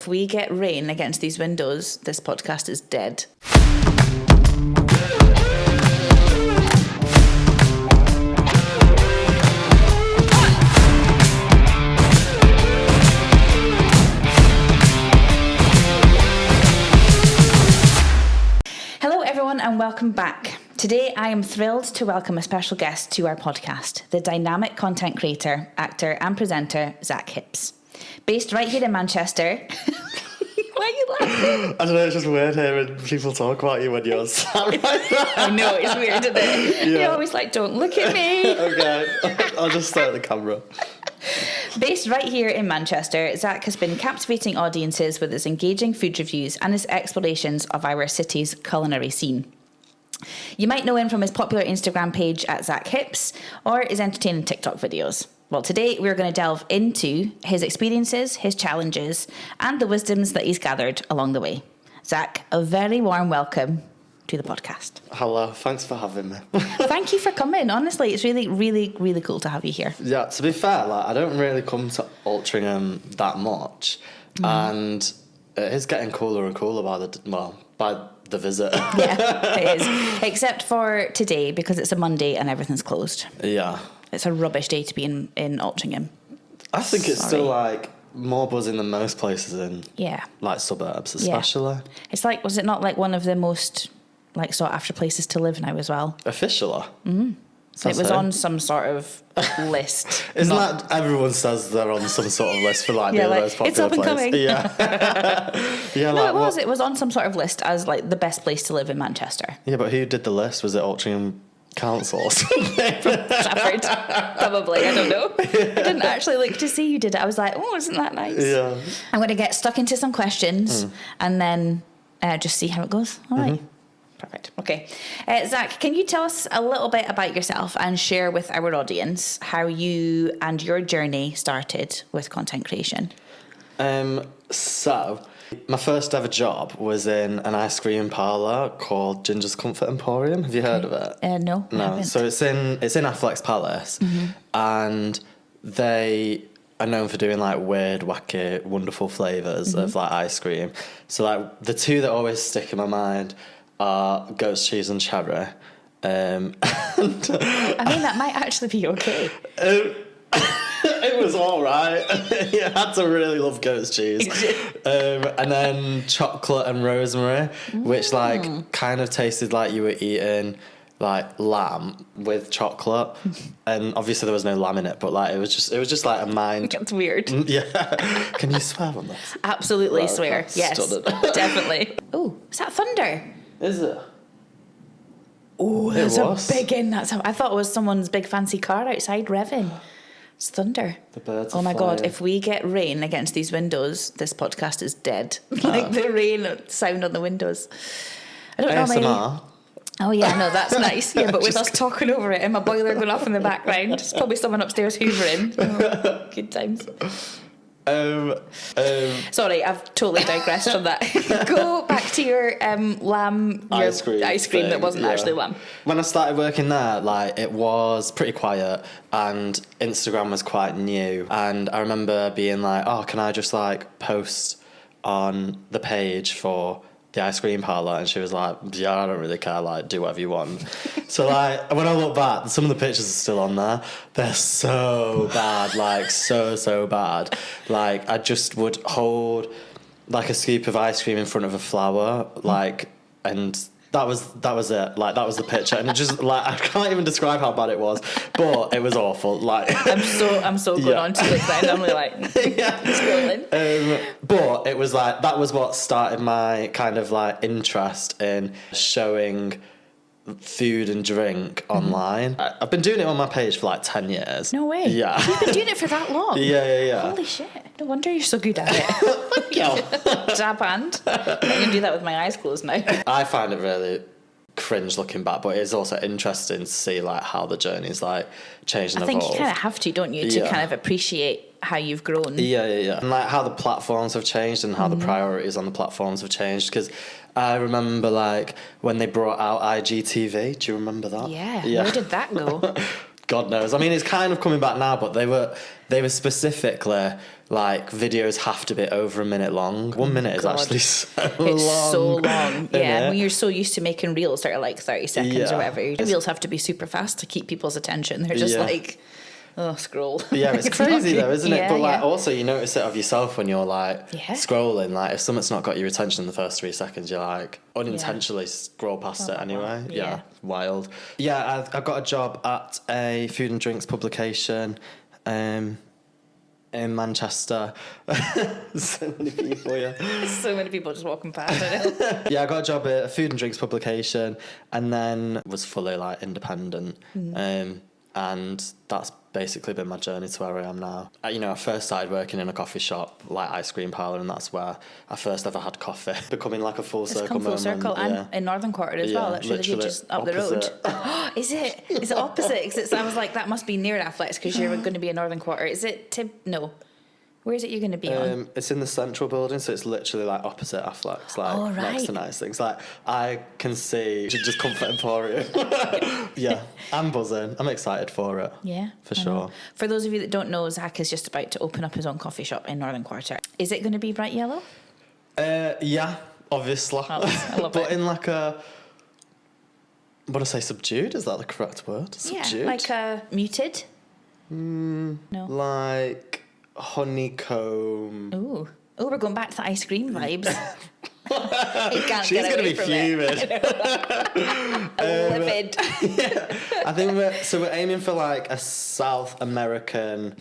if we get rain against these windows, this podcast is dead. Hello everyone and welcome back. Today I am thrilled to welcome a special guest to our podcast, the dynamic content creator, actor and presenter, Zack Hipps. Based right here in Manchester. Why are you laughing? I don't know, it's just weird hearing people talk about you when you're sat right there. I know, it's weird, isn't it? Yeah. You're always like, don't look at me. Okay, I'll just stare at the camera. Based right here in Manchester, Zack has been captivating audiences with his engaging food reviews and his explorations of our city's culinary scene. You might know him from his popular Instagram page at Zack Hipps or his entertaining TikTok videos. Well, today we're going to delve into his experiences, his challenges, and the wisdoms that he's gathered along the way. Zack, a very warm welcome to the podcast. Hello, thanks for having me. Thank you for coming. Honestly, it's really, really, really cool to have you here. Yeah, to be fair, I don't really come to Altrincham that much, and it is getting cooler and cooler by the visit. Yeah, it is. Except for today, because it's a Monday and everything's closed. Yeah. It's a rubbish day to be in Altrincham. I think it's still more buzzing than most places in suburbs, especially. Yeah. It's was it not one of the most sought after places to live now as well? Officially. Mm-hmm. It was on some sort of list. Isn't that everyone says they're on some sort of list for the most popular it's up and place? coming. Yeah. Yeah. No, it was on some sort of list as the best place to live in Manchester. Yeah, but who did the list? Was it Altrincham Council or something? Trafford, probably. I don't know. I didn't actually look to see who did it. I was like, oh, isn't that nice? Yeah. I'm going to get stuck into some questions and then just see how it goes. All right. Perfect. Okay. Zack, can you tell us a little bit about yourself and share with our audience how you and your journey started with content creation? So, my first ever job was in an ice cream parlour called Ginger's Comfort Emporium. Have you heard of it? No. I haven't. So it's in Affleck's Palace, and they are known for doing weird, wacky, wonderful flavours of ice cream. So the two that always stick in my mind are goat's cheese and cherry. I mean, that might actually be okay. It was all right. You had to really love goat's cheese. And then chocolate and rosemary, which kind of tasted like you were eating lamb with chocolate. And obviously there was no lamb in it, but it was just a mind. That's weird. Yeah. Can you swear on this? Absolutely swear. Yes. Definitely. Oh, is that thunder? Is it? Oh, that's a big in. I thought it was someone's big fancy car outside revving. It's thunder. The birds are Oh my flying. God, if we get rain against these windows, this podcast is dead. The rain sound on the windows. I don't know ASMR. Oh yeah, no, that's nice. Yeah, but with us talking over it and my boiler going off in the background, it's probably someone upstairs hoovering. Oh, good times. Sorry, I've totally digressed from that. Go back to your lamb ice cream that wasn't actually lamb. When I started working there, it was pretty quiet and Instagram was quite new. And I remember being oh, can I just post on the page for the ice cream parlour? And she was like, yeah, I don't really care, do whatever you want. So when I look back, some of the pictures are still on there. They're so bad, so bad. I just would hold a scoop of ice cream in front of a flower, and that was it. That was the picture, and it just I can't even describe how bad it was, but it was awful. I'm so going on to look then. I'm scrolling. But it was that was what started my kind of interest in showing food and drink online. I've been doing it on my page for 10 years. No way. Yeah. You've been doing it for that long? Yeah. Holy shit. No wonder you're so good at it. Thank you. Dab hand. I'm going to do that with my eyes closed now. I find it really cringe looking back, but it's also interesting to see how the journey's changed and evolved. I think you kind of have to, don't you, to kind of appreciate how you've grown. Yeah. And how the platforms have changed and how the priorities on the platforms have changed, because I remember when they brought out IGTV. Do you remember that? Yeah. Where did that go? God knows. I mean, it's kind of coming back now, but they were specifically like videos have to be over a minute long. 1 minute is actually so long. It's so long. Yeah, it? when you're so used to making reels that are like 30 seconds or Yeah. whatever, your reels have to be super fast to keep people's attention. They're just Yeah. like, oh, scroll. Yeah, it's crazy though, isn't it? Yeah, But like yeah. also you notice it of yourself when you're like Yeah. scrolling. Like if something's not got your attention in the first 3 seconds, you're like unintentionally scroll past it anyway. Yeah. Wild. Yeah, I got a job at a food and drinks publication in Manchester. So many people, yeah. So many people just walking past. I know. Yeah, I got a job at a food and drinks publication and then was fully like independent. And that's basically been my journey to where I am now. I first started working in a coffee shop, like ice cream parlour, and that's where I first ever had coffee. Becoming like a full It's circle come full moment. circle, and in Northern Quarter as well. That's really just up the road. Is it? Is it opposite? 'Cause I was like, that must be near Affleck's because you're going to be in Northern Quarter. Is it? No. Where is it you're going to be on? It's in the central building, so it's literally like opposite Affleck's, like next to nice things. Like I can see, just Comfort Emporium. Yeah, I'm buzzing. I'm excited for it. Yeah, for sure. For those of you that don't know, Zack is just about to open up his own coffee shop in Northern Quarter. Is it going to be bright yellow? Yeah, obviously. I love but it. in like a. Would I say subdued? Is that the correct word? Subdued? Yeah, like a muted. No. Like honeycomb. Ooh, we're going back to ice cream vibes. You can't She's get gonna away be from fuming. Livid. Yeah, I think we're aiming for like a South American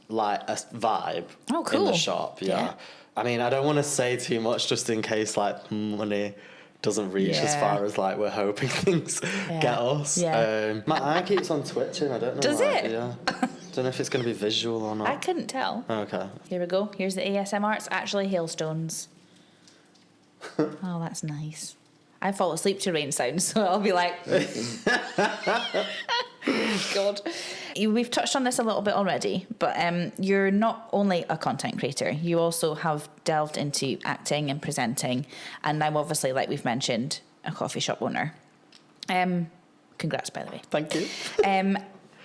like a vibe in the shop. Yeah. I mean, I don't want to say too much just in case like money doesn't reach as far as like we're hoping things get us. My eye keeps on twitching. I don't know. Does why. it? Yeah. Don't know if it's going to be visual or not. I couldn't tell. Okay. Here we go. Here's the ASMR. It's actually hailstones. Oh, that's nice. I fall asleep to rain sounds, so I'll be like, God. We've touched on this a little bit already, but you're not only a content creator, you also have delved into acting and presenting, and now obviously, like we've mentioned, a coffee shop owner. Congrats, by the way. Thank you.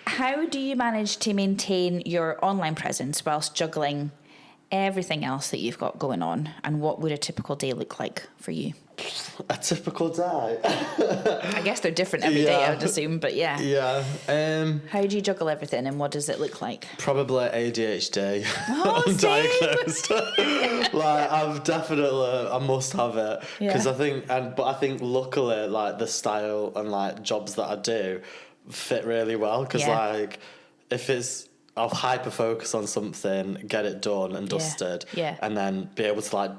How do you manage to maintain your online presence whilst juggling everything else that you've got going on, and what would a typical day look like for you? A typical day? I guess they're different every day, I would assume, but yeah. Yeah. How do you juggle everything, and what does it look like? Probably ADHD. Oh, I'm same. diagnosed. Like I've definitely, I must have it because Yeah. I think luckily like the style and like jobs that I do fit really well because like if it's I'll hyper focus on something, get it done and dusted, and then be able to like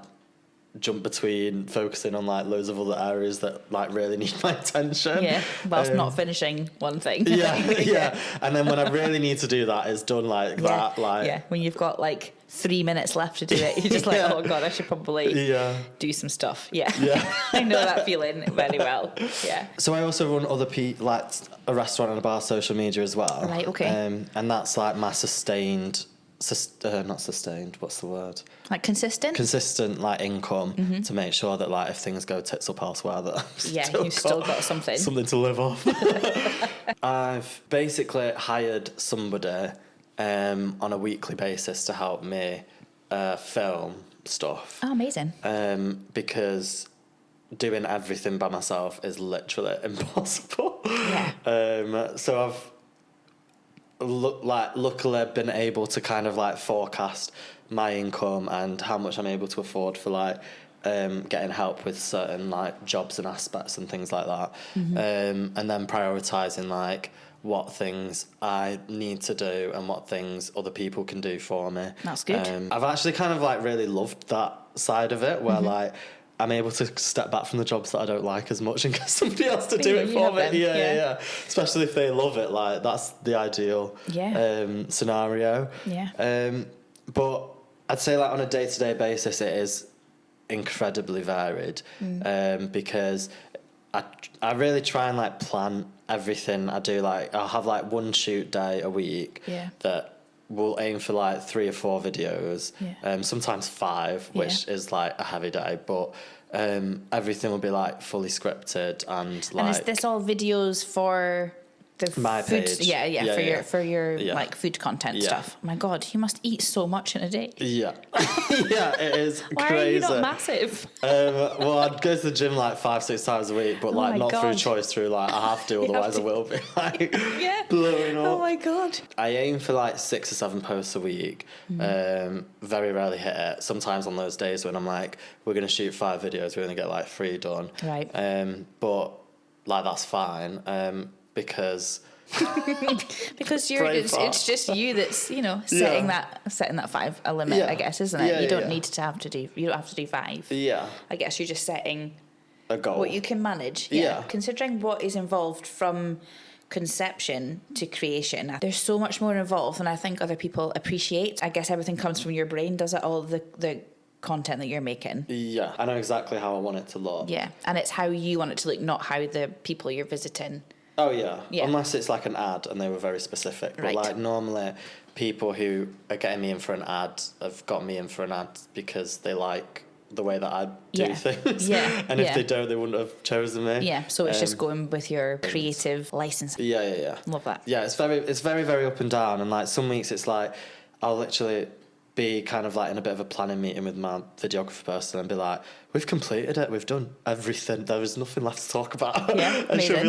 jump between focusing on like loads of other areas that like really need my attention. Yeah, whilst not finishing one thing. Yeah. And then when I really need to do that, it's done like that. Like when you've got like 3 minutes left to do it, you're just like, oh God, I should probably do some stuff. Yeah. I know that feeling very well. Yeah. So I also run other like a restaurant and a bar social media as well. Right, okay. And that's like my not sustained, what's the word? Like consistent Like income to make sure that like if things go tits up elsewhere that you've still got something to live off. I've basically hired somebody on a weekly basis to help me film stuff. Oh, amazing. Because doing everything by myself is literally impossible. Yeah. So I've luckily been able to kind of like forecast my income and how much I'm able to afford for like getting help with certain like jobs and aspects and things like that. And then prioritizing like what things I need to do and what things other people can do for me. That's good. I've actually kind of like really loved that side of it where like I'm able to step back from the jobs that I don't like as much and get somebody else to do it for me. Yeah. Especially if they love it. Like that's the ideal scenario. Yeah. But I'd say like on a day-to-day basis, it is incredibly varied because I really try and like plan everything I do. Like I'll have like one shoot day a week that we'll aim for like 3 or 4 videos, sometimes 5, which is like a heavy day, but everything will be like fully scripted and like. And is this all videos for My food, page. for your Yeah. like food content Yeah. stuff. Oh my God, you must eat so much in a day. Yeah. Yeah, it is Why crazy. are you not massive? Well, I'd go to the gym like 5-6 times a week, but like my not through God. choice, through like I have to, otherwise to. I will be like Yeah. blowing up. Oh my God. I aim for like 6 or 7 posts a week. Very rarely hit it. Sometimes on those days when I'm like, we're going to shoot 5 videos, we're going to get like 3 done. Right. But like that's fine because Because it's just you that's setting that 5 a limit, Yeah. I guess, isn't it? Yeah, you don't yeah. need to have to do 5. yeah, I guess you're just setting a goal. what you can manage. Yeah. Considering what is involved from conception to creation, there's so much more involved than I think other people appreciate. I guess everything comes from your brain, does it? All the content that you're making. Yeah, I know exactly how I want it to look. Yeah, and it's how you want it to look, not how the people you're visiting. Oh yeah. Yeah. Unless it's like an ad and they were very specific. But Right. like normally people who are getting me in for an ad have got me in for an ad because they like the way that I do Yeah. things. Yeah. And if Yeah. they don't, they wouldn't have chosen me. Yeah, so it's just going with your creative license. Yeah. Love that. Yeah, it's very, very up and down. And like some weeks it's like I'll literally be kind of like in a bit of a planning meeting with my videographer person and be like, we've completed it, we've done everything, there is nothing left to talk about. Yeah, and she'll be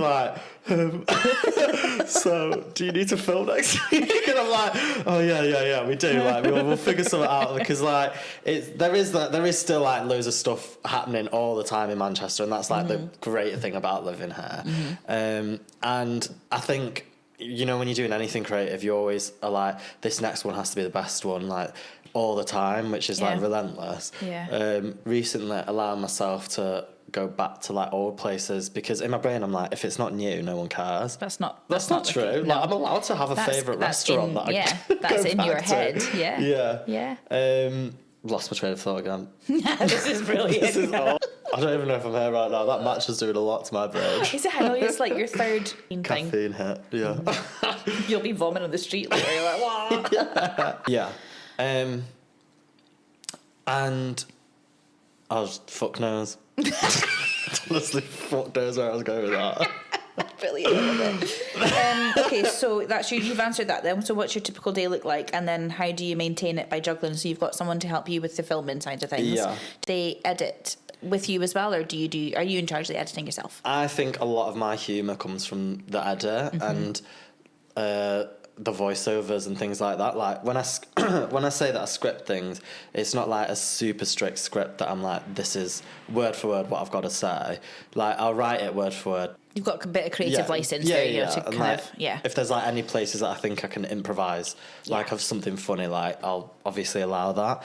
amazing. like, so do you need to film next week? And I'm like, oh yeah, we do. Like we'll figure something out because like there is still like loads of stuff happening all the time in Manchester, and that's like the great thing about living here. And I think, when you're doing anything creative, you always are like, this next one has to be the best one, like all the time, which is like Yeah. relentless. Yeah. Recently allowing myself to go back to like old places because in my brain I'm like, if it's not new, no one cares. That's not true. No. Like I'm allowed to have a favourite restaurant that I that's go in back your to. head. Yeah. Yeah. Lost my train of thought again. This is brilliant. This is all. I don't even know if I'm here right now. That match is doing a lot to my brain. Is it? I know it's like your third thing. Caffeine hit. Yeah. You'll be vomiting on the street later. You're like, wow. Yeah. And I was fuck knows. Honestly, fuck knows where I was going with that. Brilliant. I love it. Okay, so that's you've answered that then. So what's your typical day look like, and then how do you maintain it by juggling? So you've got someone to help you with the filming side of things. Yeah. Do they edit with you as well, or are you in charge of the editing yourself? I think a lot of my humour comes from the edit and the voiceovers and things like that. Like when I say that I script things, it's not like a super strict script that I'm like, this is word for word what I've got to say. Like I'll write it word for word. You've got a bit of creative license there, to And kind like, of, yeah. If there's like any places that I think I can improvise, like of something funny, like I'll obviously allow that.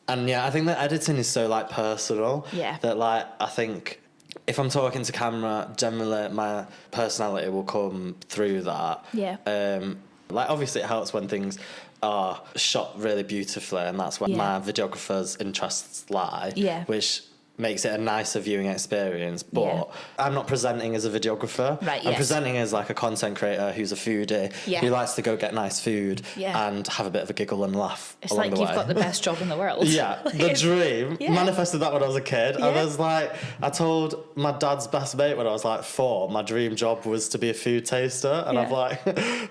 And yeah, I think that editing is so like personal. Yeah. That like I think if I'm talking to camera, generally my personality will come through that. Yeah. Like obviously it helps when things are shot really beautifully, and that's where my videographer's interests lie. Yeah. Which makes it a nicer viewing experience, but I'm not presenting as a videographer. Right, I'm yes. presenting as like a content creator who's a foodie who likes to go get nice food and have a bit of a giggle and laugh It's along like the you've way. got the best job in the world. Yeah, the dream. Yeah. Manifested that when I was a kid. Yeah. And I was like, I told my dad's best mate when I was like 4, my dream job was to be a food taster. And I've like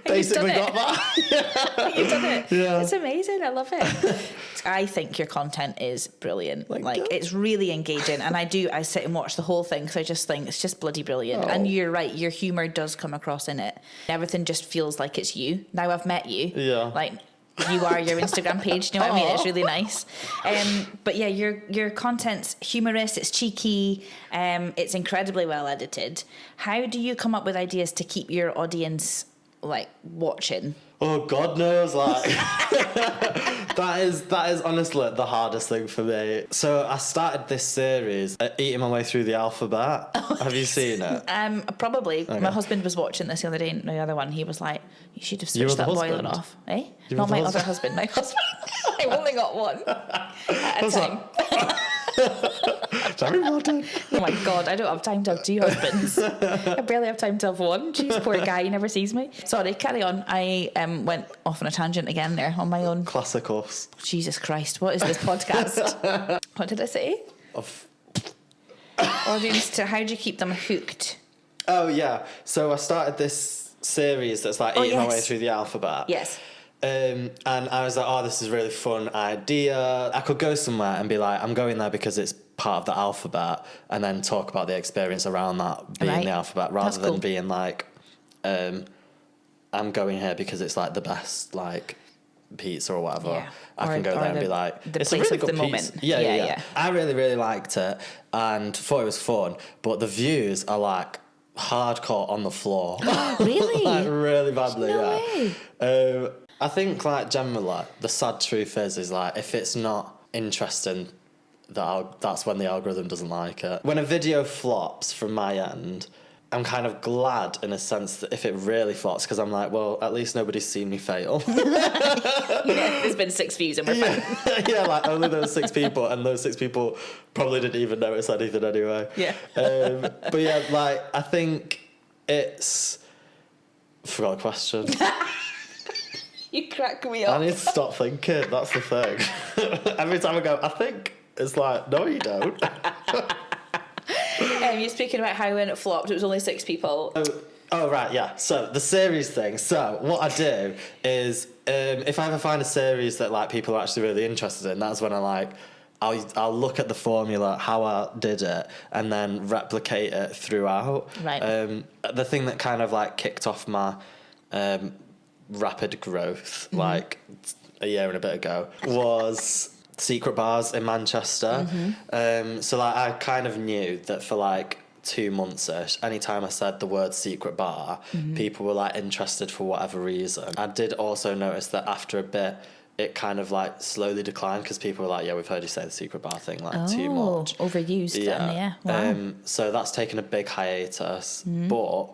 basically got that. You've done it. Yeah. It's amazing. I love it. I think your content is brilliant. Like it's really engaging, and I sit and watch the whole thing because I just think it's just bloody brilliant. And you're right, your humour does come across in it. Everything just feels like it's you. Now I've met you. Yeah. Like you are your Instagram page. Do you know what I mean? It's really nice. But yeah, your content's humorous. It's cheeky. It's incredibly well edited. How do you come up with ideas to keep your audience like watching? Oh, God knows, like that is honestly the hardest thing for me. So I started this series eating my way through the alphabet. Have you seen it? Probably. Okay. My husband was watching this the other day, and the other one, he was like, you should have You switched were that the boiler husband? off. Eh? You Not were the my other husband, my husband. I've only got one at a time. Very modern. Oh my God, I don't have time to have 2 husbands. I barely have time to have one. Jeez, poor guy, he never sees me. Sorry, carry on. I went off on a tangent again there on my own. Classic us. Jesus Christ, what is this podcast? What did I say? Of Audience, how do you keep them hooked? Oh, yeah. So I started this series that's like eating my way through the alphabet. Yes. And I was like, oh, this is a really fun idea. I could go somewhere and be like, I'm going there because it's part of the alphabet, and then talk about the experience around that being the alphabet, rather than being like, I'm going here because it's like the best like pizza or whatever. Yeah. I can go there and be like, it's a really good pizza. Moment. Yeah. I really, really liked it and thought it was fun, but the views are like hardcore on the floor. Really? Like really badly, No way. I think like generally the sad truth is like if it's not interesting, that's when the algorithm doesn't like it. When a video flops from my end, I'm kind of glad in a sense that if it really flops, because I'm like, well, at least nobody's seen me fail. There's been 6 views and we're fine. Yeah, like only those 6 people, and those 6 people probably didn't even notice anything anyway. Yeah. But yeah, like I think it's... Forgot the question. You crack me up. I need to stop thinking, that's the thing. Every time I go, I think, it's like, no you don't. You're speaking about how when it flopped, it was only 6 people. Oh, right, yeah. So, the series thing. So, what I do is, if I ever find a series that, like, people are actually really interested in, that's when I'll look at the formula, how I did it, and then replicate it throughout. Right. The thing that kind of, like, kicked off my rapid growth, like, a year and a bit ago, was... secret bars in Manchester. So like I kind of knew that for like 2 months-ish, anytime I said the word secret bar, people were like interested for whatever reason. I did also notice that after a bit it kind of like slowly declined because people were like, yeah, we've heard you say the secret bar thing like too much. Overused. Yeah. Wow. So that's taken a big hiatus, but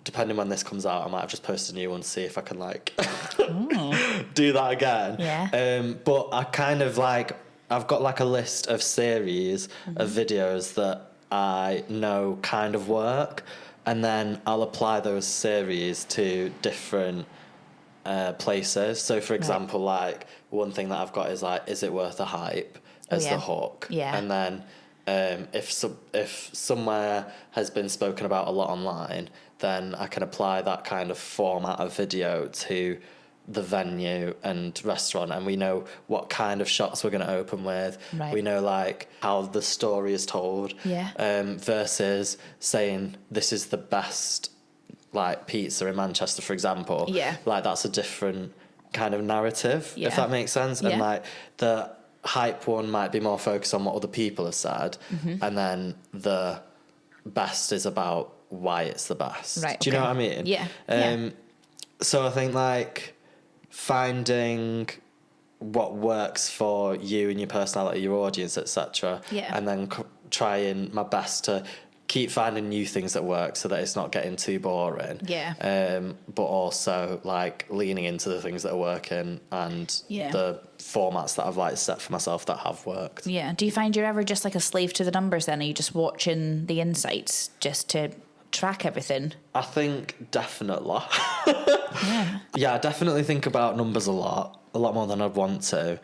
depending when this comes out, I might have just posted a new one to see if I can like do that again. Yeah. But I kind of like, I've got like a list of series of videos that I know kind of work, and then I'll apply those series to different places. So for example, like one thing that I've got is like, is it worth the hype as the hook? Yeah. And then if somewhere has been spoken about a lot online, then I can apply that kind of format of video to the venue and restaurant, and we know what kind of shots we're going to open with. Right. We know like how the story is told. Versus saying this is the best like pizza in Manchester, for example. Like that's a different kind of narrative, if that makes sense. And like the hype one might be more focused on what other people have said, and then the best is about why it's the best. Right. Do you know what I mean? Yeah. So I think like finding what works for you and your personality, your audience, etc. And then trying my best to keep finding new things that work so that it's not getting too boring. But also like leaning into the things that are working and the formats that I've like set for myself that have worked. Yeah. Do you find you're ever just like a slave to the numbers then? Are you just watching the insights just to track everything? I think definitely. Yeah, I definitely think about numbers a lot more than I'd want to.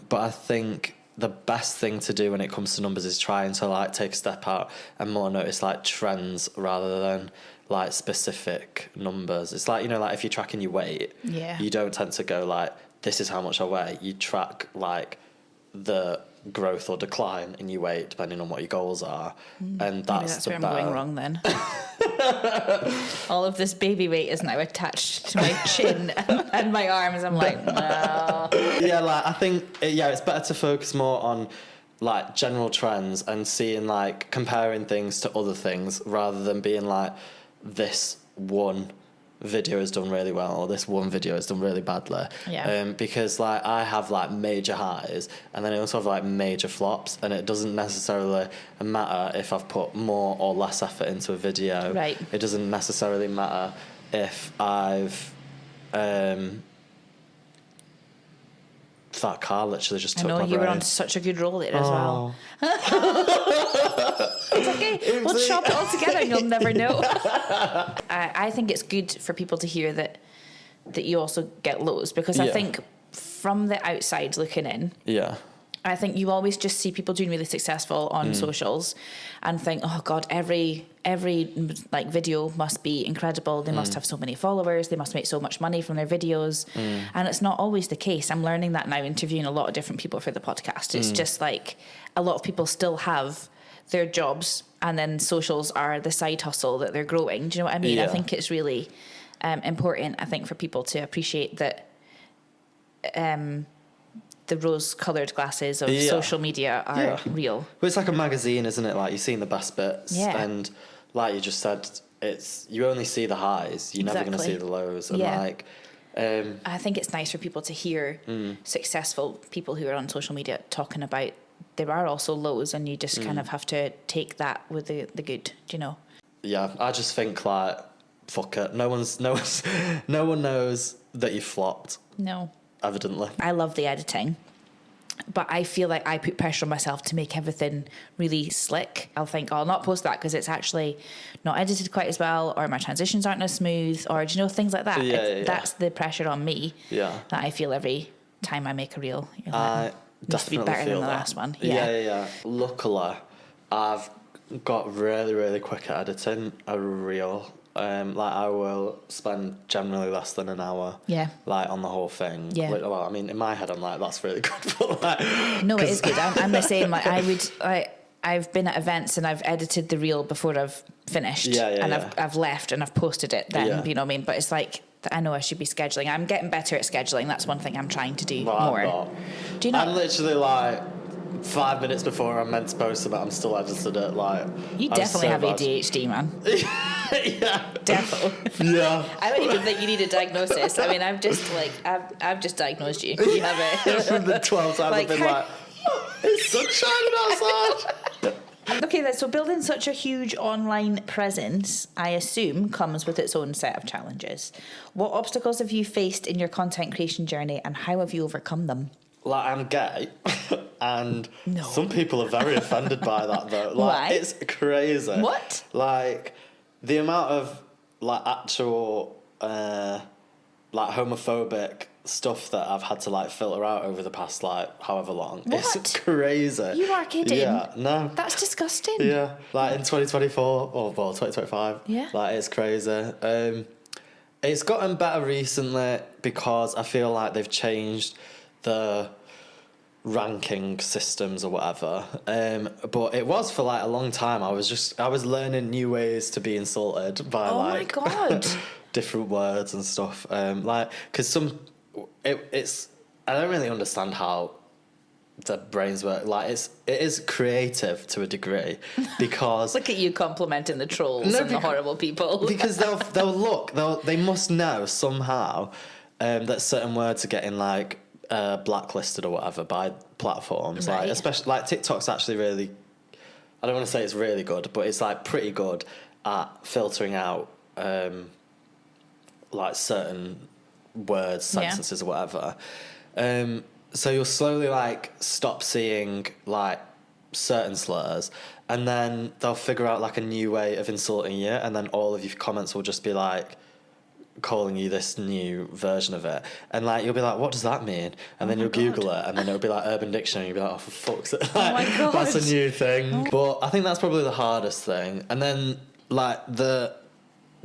But I think the best thing to do when it comes to numbers is trying to like take a step out and more notice like trends rather than like specific numbers. It's like, you know, like if you're tracking your weight, you don't tend to go like, this is how much I weigh. You track like the growth or decline in your weight depending on what your goals are, and that's where I'm going wrong then. All of this baby weight is now attached to my chin and my arms. I'm like, no. Yeah, like I think it's better to focus more on like general trends and seeing like comparing things to other things rather than being like this one video has done really well or this one video has done really badly. Because like I have like major highs and then I also have like major flops, and it doesn't necessarily matter if I've put more or less effort into a video. It doesn't necessarily matter if I've that car literally just took my brain. You were on such a good roll there as well. It's okay. We'll chop it all together and you'll never know. I think it's good for people to hear that you also get lows, because I think from the outside looking in, I think you always just see people doing really successful on socials and think, oh God, every like video must be incredible. They must have so many followers. They must make so much money from their videos. And it's not always the case. I'm learning that now, interviewing a lot of different people for the podcast. It's just like a lot of people still have their jobs and then socials are the side hustle that they're growing. Do you know what I mean? I think it's really important, I think, for people to appreciate that the rose-coloured glasses of social media are real. Well, it's like a magazine, isn't it? Like, you've seen the best bits. Yeah. And like you just said, you only see the highs. You're never going to see the lows. And like... I think it's nice for people to hear successful people who are on social media talking about there are also lows, and you just kind of have to take that with the good, do you know? Yeah, I just think, like, fuck it. No one knows that you flopped. No. Evidently. I love the editing, but I feel like I put pressure on myself to make everything really slick. I'll think, oh, I'll not post that because it's actually not edited quite as well, or my transitions aren't as smooth, or, do you know, things like that. That's the pressure on me that I feel every time I make a reel. I needs to be better than the last one. Yeah. Luckily, I've got really, really quick at editing a reel. Like, I will spend generally less than an hour. Like, on the whole thing. Well, I mean, in my head, I'm like, that's really good. But like, no, it is good. I'm the same. Like, I've been at events and I've edited the reel before I've finished. I've left and I've posted it then. You know what I mean? But it's like, I know I should be scheduling. I'm getting better at scheduling. That's one thing I'm trying to do more. I'm not. Do you know? I'm literally like 5 minutes before I'm meant to post it, but I'm still edited it. Like, you definitely have ADHD, man. Yeah, definitely. Yeah. I don't even think you need a diagnosis. I mean, I've just diagnosed you. You have it. From the 12 times I've been like, it's sunshine outside. Okay, so building such a huge online presence, I assume, comes with its own set of challenges. What obstacles have you faced in your content creation journey, and how have you overcome them? Like, I'm gay, and some people are very offended by that, though. Like, why? It's crazy. What? Like, the amount of, like, actual, like, homophobic stuff that I've had to, like, filter out over the past, like, however long. What? It's crazy. You are kidding. Yeah, no. That's disgusting. Yeah, like, in 2024, or, well, 2025. Yeah. Like, it's crazy. It's gotten better recently because I feel like they've changed the ranking systems or whatever, but it was for like a long time. I was learning new ways to be insulted by my God. different words and stuff, like, because it's I don't really understand how the brains work. Like, it is creative to a degree, because look at you complimenting the trolls and the horrible people. Because they must know somehow that certain words are getting, like, blacklisted or whatever by platforms, right. Like, especially, like, TikTok's actually really, I don't want to say it's really good, but it's, like, pretty good at filtering out like, certain words, sentences or whatever, so you'll slowly, like, stop seeing, like, certain slurs, and then they'll figure out, like, a new way of insulting you, and then all of your comments will just be, like, calling you this new version of it, and, like, you'll be like, what does that mean? And then you'll Google it, and then it'll be like Urban Dictionary, and you'll be like, oh, for fuck's sake, like, oh my God, that's a new thing. But I think that's probably the hardest thing. And then, like, the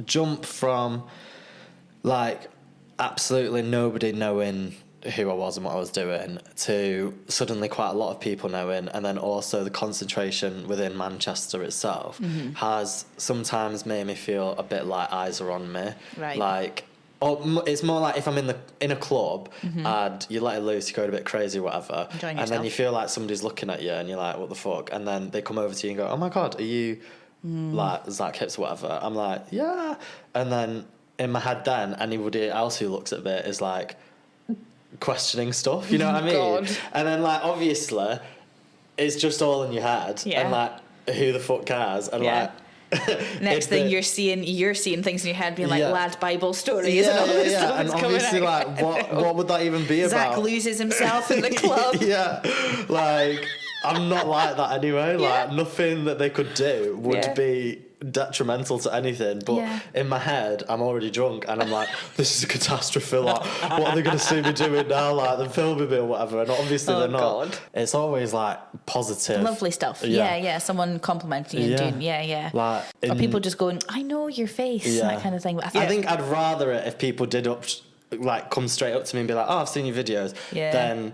jump from, like, absolutely nobody knowing who I was and what I was doing to suddenly quite a lot of people knowing, and then also the concentration within Manchester itself has sometimes made me feel a bit like eyes are on me. Right. Like, or it's more like if I'm in a club and you let it loose, you go a bit crazy or whatever, and then you feel like somebody's looking at you and you're like, what the fuck? And then they come over to you and go, oh my God, are you like Zack Hipps or whatever? I'm like, yeah. And then in my head then, anybody else who looks at it is like questioning stuff, you know what I mean? God. And then, like, obviously it's just all in your head, and, like, who the fuck cares? And like, next thing you're seeing things in your head being like lad Bible stories and all this stuff. And obviously, like, what would that even be Zach about? loses himself in the club. Like, I'm not like that anyway. Like, nothing that they could do would be detrimental to anything. But in my head, I'm already drunk and I'm like, this is a catastrophe. Like, what are they going to see me doing now? Like, they're filming me or whatever. And obviously they're not. God. It's always like positive. Lovely stuff. Yeah. Someone complimenting you and doing, Like, or people just going, I know your face, that kind of thing. But I think I'd rather it if people did come straight up to me and be like, oh, I've seen your videos. Than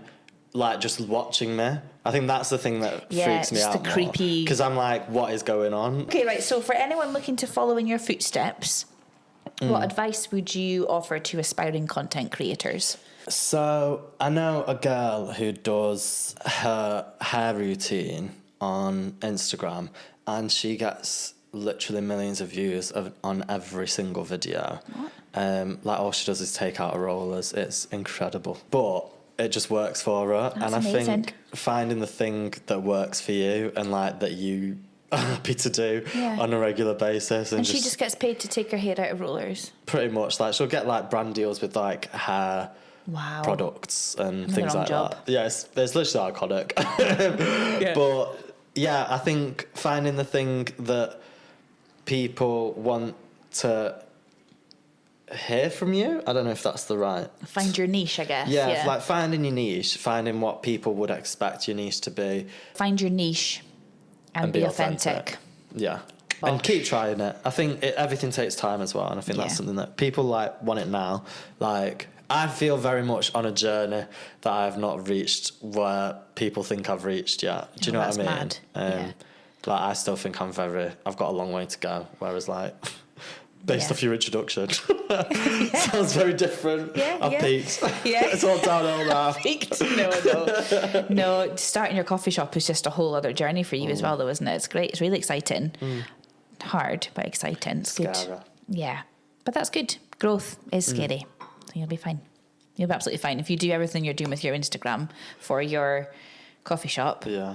like just watching me. I think that's the thing that freaks me out the creepy, because I'm like, what is going on? Okay, right. So for anyone looking to follow in your footsteps, what advice would you offer to aspiring content creators? So I know a girl who does her hair routine on Instagram, and she gets literally millions of views on every single video. What? Like, all she does is take out her rollers. It's incredible, but it just works for her. That's and I amazing. think finding the thing that works for you and like that you are happy to do on a regular basis, and she just gets paid to take her hair out of rollers. Pretty much, like, she'll get like brand deals with like hair products and things like that. Yeah, it's literally iconic. But yeah, I think finding the thing that people want to hear from you. I don't know if that's the right. Find your niche, I guess. Yeah, like finding your niche, finding what people would expect your niche to be. Find your niche and be authentic. Yeah. And keep trying it. I think everything takes time as well, and I think that's something that people like want it now. Like, I feel very much on a journey that I have not reached where people think I've reached yet. Do you know what I mean? Mad. Like, I still think I've got a long way to go. Whereas, like, based off your introduction, sounds very different. I've peaked. It's all downhill now. Peaked? No. Starting your coffee shop is just a whole other journey for you as well, though, isn't it? It's great. It's really exciting. Hard, but exciting. It's good. Yeah, but that's good. Growth is scary, so you'll be fine. You'll be absolutely fine if you do everything you're doing with your Instagram for your coffee shop. You'll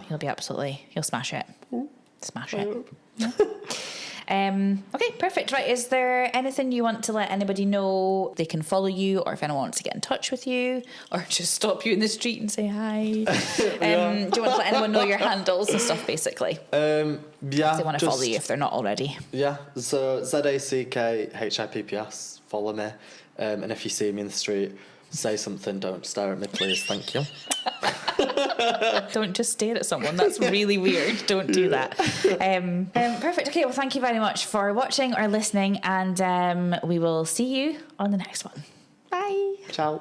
smash it. Smash it. Okay, perfect. Right, is there anything you want to let anybody know they can follow you, or if anyone wants to get in touch with you, or just stop you in the street and say hi? Do you want to let anyone know your handles and stuff, basically? If they want to follow you if they're not already. Yeah, so ZACKHIPPS, follow me. And if you see me in the street, say something, don't stare at me, please, thank you. Don't just stare at someone, that's really weird. Don't do that. Perfect. Okay, well, thank you very much for watching or listening, and we will see you on the next one. Bye. Ciao.